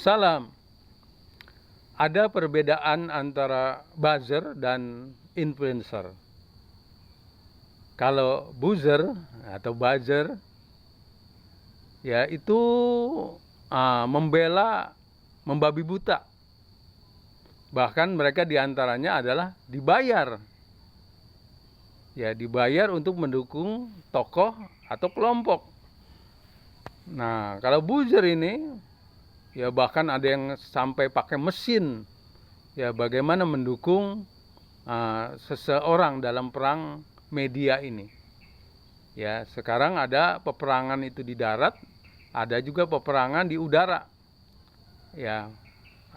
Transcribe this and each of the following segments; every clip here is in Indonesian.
Salam. Ada perbedaan antara buzzer dan influencer. Kalau buzzer atau buzzer ya itu membela membabi buta. Bahkan mereka diantaranya adalah dibayar. Ya, dibayar untuk mendukung tokoh atau kelompok. Nah, kalau buzzer ini ya bahkan ada yang sampai pakai mesin. Ya, bagaimana mendukung seseorang dalam perang media ini. Ya, sekarang ada peperangan itu di darat, ada juga peperangan di udara. Ya,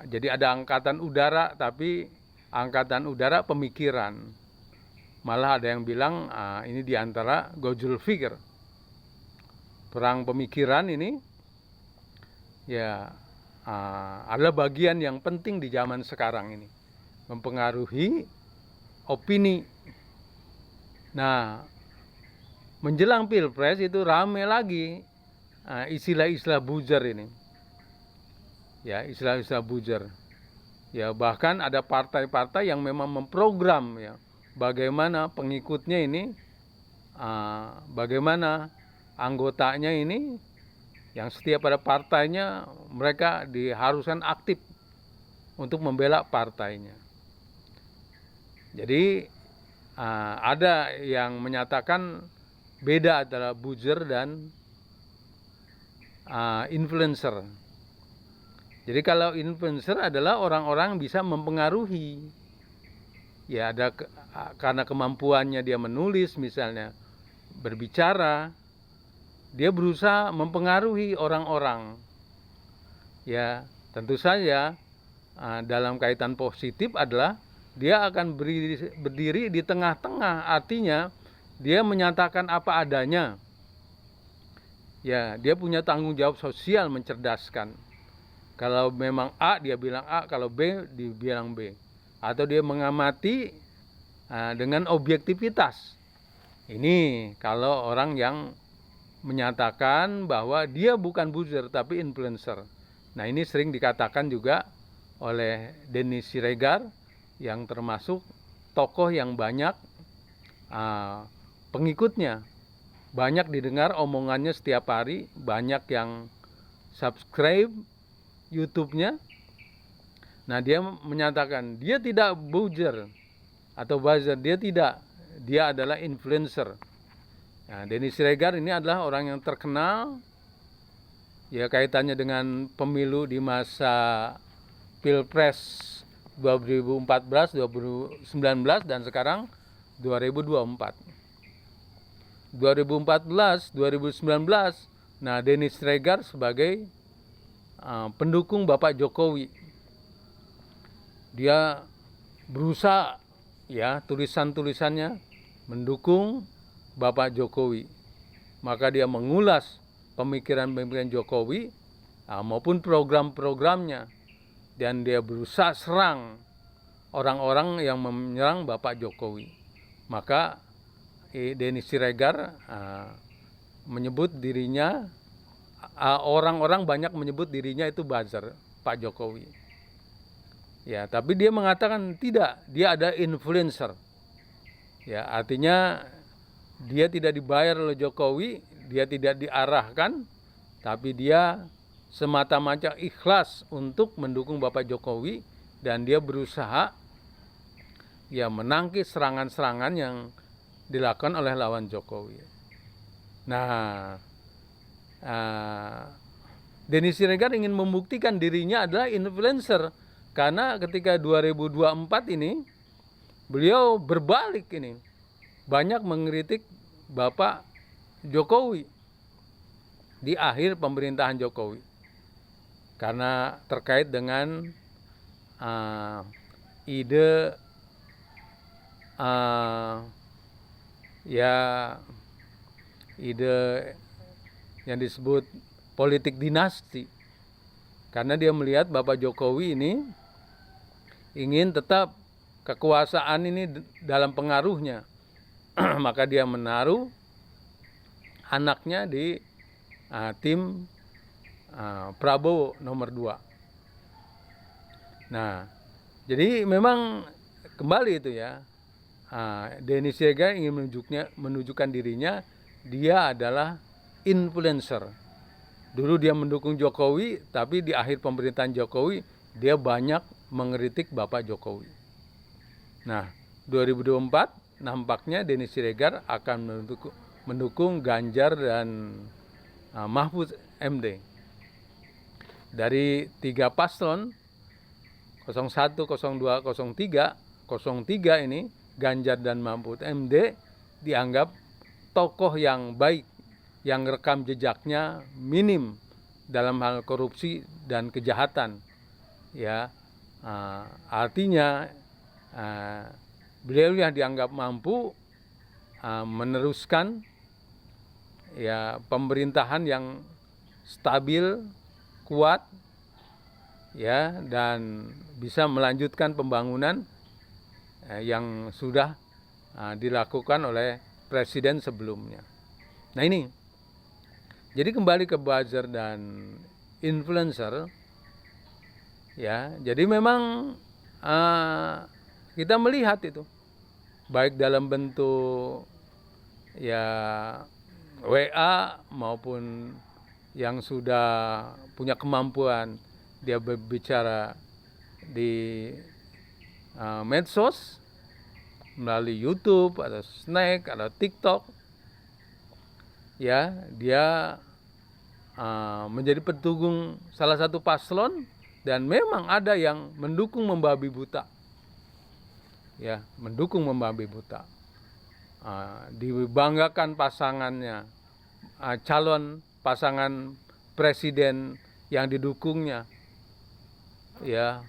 jadi ada angkatan udara, tapi angkatan udara pemikiran. Malah ada yang bilang ini diantara Gojul Fikir. Perang pemikiran ini ya adalah bagian yang penting di zaman sekarang ini, mempengaruhi opini. Nah, menjelang Pilpres itu rame lagi istilah-istilah buzzer ini. Ya, istilah-istilah buzzer. Ya, bahkan ada partai-partai yang memang memprogram ya bagaimana pengikutnya ini, bagaimana anggotanya ini yang setia pada partainya, mereka diharuskan aktif untuk membela partainya. Jadi ada yang menyatakan beda antara buzzer dan influencer. Jadi kalau influencer adalah orang-orang bisa mempengaruhi. Ya, ada karena kemampuannya dia menulis misalnya, berbicara, dia berusaha mempengaruhi orang-orang. Ya, tentu saja dalam kaitan positif adalah dia akan berdiri di tengah-tengah, artinya dia menyatakan apa adanya. Ya, dia punya tanggung jawab sosial mencerdaskan. Kalau memang A dia bilang A, kalau B dia bilang B. Atau dia mengamati dengan objektivitas. Ini kalau orang yang menyatakan bahwa dia bukan buzzer tapi influencer. Nah, ini sering dikatakan juga oleh Denny Siregar yang termasuk tokoh yang banyak pengikutnya. Banyak didengar omongannya setiap hari, banyak yang subscribe YouTube-nya. Nah, dia menyatakan dia tidak buzzer atau buzzer, dia adalah influencer. Nah, Denny Siregar ini adalah orang yang terkenal ya kaitannya dengan pemilu di masa Pilpres 2014, 2019 dan sekarang 2024. 2014, 2019, nah Denny Siregar sebagai pendukung Bapak Jokowi. Dia berusaha ya tulisan-tulisannya mendukung Bapak Jokowi. Maka dia mengulas pemikiran-pemikiran Jokowi maupun program-programnya, dan dia berusaha serang orang-orang yang menyerang Bapak Jokowi. Maka Denny Siregar menyebut dirinya, orang-orang banyak menyebut dirinya itu buzzer Pak Jokowi. Ya, tapi dia mengatakan tidak, dia ada influencer. Ya, artinya dia tidak dibayar oleh Jokowi, dia tidak diarahkan, tapi dia semata-mata ikhlas untuk mendukung Bapak Jokowi, dan dia berusaha ya menangkis serangan-serangan yang dilakukan oleh lawan Jokowi. Nah, Denny Siregar ingin membuktikan dirinya adalah influencer. Karena ketika 2024 ini, beliau berbalik ini. Banyak mengkritik Bapak Jokowi di akhir pemerintahan Jokowi. Karena terkait dengan ide ide yang disebut politik dinasti. Karena dia melihat Bapak Jokowi ini ingin tetap kekuasaan ini dalam pengaruhnya. Maka dia menaruh anaknya di tim Prabowo nomor 2. Nah, jadi memang kembali itu ya, Denny Siregar ingin menunjukkan dirinya dia adalah influencer. Dulu dia mendukung Jokowi, tapi di akhir pemerintahan Jokowi dia banyak mengkritik Bapak Jokowi. Nah, 2024 nampaknya Denny Siregar akan mendukung Ganjar dan Mahfud MD. Dari 3 paslon 01, 02, 03, 03 ini Ganjar dan Mahfud MD dianggap tokoh yang baik, yang rekam jejaknya minim dalam hal korupsi dan kejahatan. Ya, artinya beliau yang dianggap mampu meneruskan ya pemerintahan yang stabil, kuat, ya, dan bisa melanjutkan pembangunan yang sudah dilakukan oleh presiden sebelumnya. Nah ini, jadi kembali ke buzzer dan influencer, ya, jadi memang kita melihat itu, baik dalam bentuk ya WA maupun yang sudah punya kemampuan dia berbicara di medsos melalui YouTube atau Snack atau TikTok, ya, dia menjadi pendukung salah satu paslon, dan memang ada yang mendukung membabi buta, ya, mendukung membabi buta, dibanggakan pasangannya, calon pasangan presiden yang didukungnya, ya,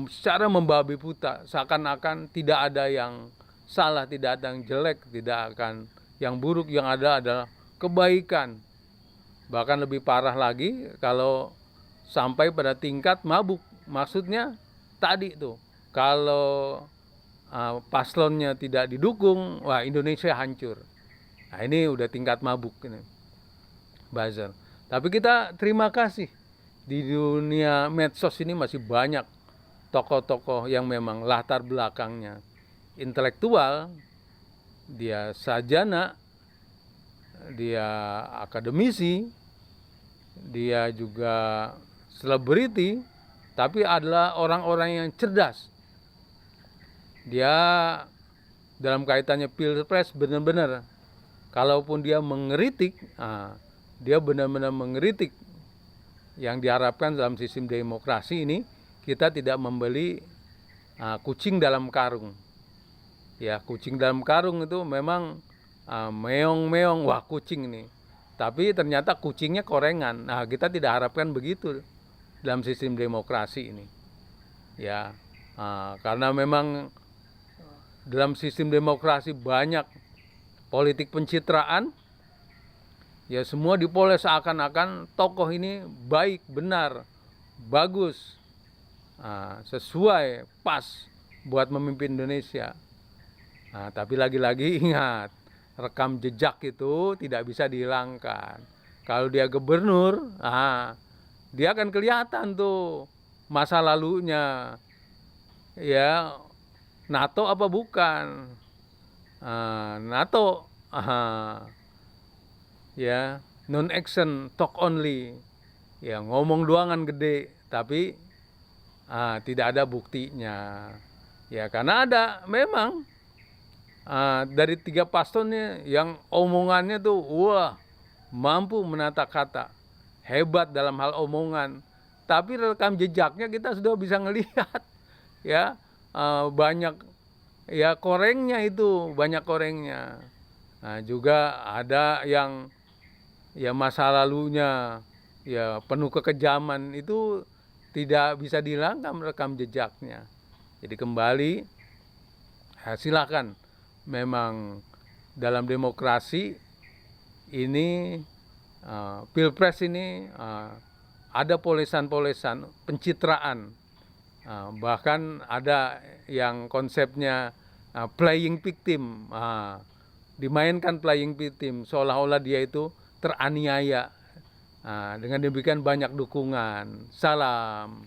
secara membabi buta, seakan-akan tidak ada yang salah, tidak ada yang jelek, tidak akan yang buruk, yang ada adalah kebaikan. Bahkan lebih parah lagi kalau sampai pada tingkat mabuk. Maksudnya tadi tuh, kalau paslonnya tidak didukung, wah Indonesia hancur. Nah ini udah tingkat mabuk ini, buzzer. Tapi kita terima kasih, di dunia medsos ini masih banyak tokoh-tokoh yang memang latar belakangnya intelektual, dia sarjana, dia akademisi, dia juga selebriti, tapi adalah orang-orang yang cerdas. Dia dalam kaitannya pilpres benar-benar, kalaupun dia mengkritik, dia benar-benar mengkritik. Yang diharapkan dalam sistem demokrasi ini, kita tidak membeli kucing dalam karung. Ya, kucing dalam karung itu memang meong-meong, wah kucing nih. Tapi ternyata kucingnya korengan. Nah, kita tidak harapkan begitu dalam sistem demokrasi ini. Ya, karena memang dalam sistem demokrasi banyak politik pencitraan. Ya, semua dipoles seakan-akan tokoh ini baik, benar, bagus, sesuai, pas buat memimpin Indonesia. Tapi lagi-lagi ingat, rekam jejak itu tidak bisa dihilangkan. Kalau dia gubernur, dia akan kelihatan tuh masa lalunya. Ya, NATO apa bukan? NATO, ya, non action, talk only. Ya, ngomong doangan gede, tapi tidak ada buktinya. Ya, karena ada memang dari 3 paslonnya yang omongannya tuh wah, mampu menata kata, hebat dalam hal omongan, tapi rekam jejaknya kita sudah bisa ngelihat, ya, banyak ya korengnya itu, banyak korengnya. Juga ada yang ya masa lalunya ya penuh kekejaman, itu tidak bisa dihilangkan rekam jejaknya. Jadi kembali, silakan. Memang dalam demokrasi ini, pilpres ini ada polesan-polesan pencitraan, bahkan ada yang konsepnya playing victim, dimainkan playing victim seolah-olah dia itu teraniaya. Dengan demikian banyak dukungan. Salam.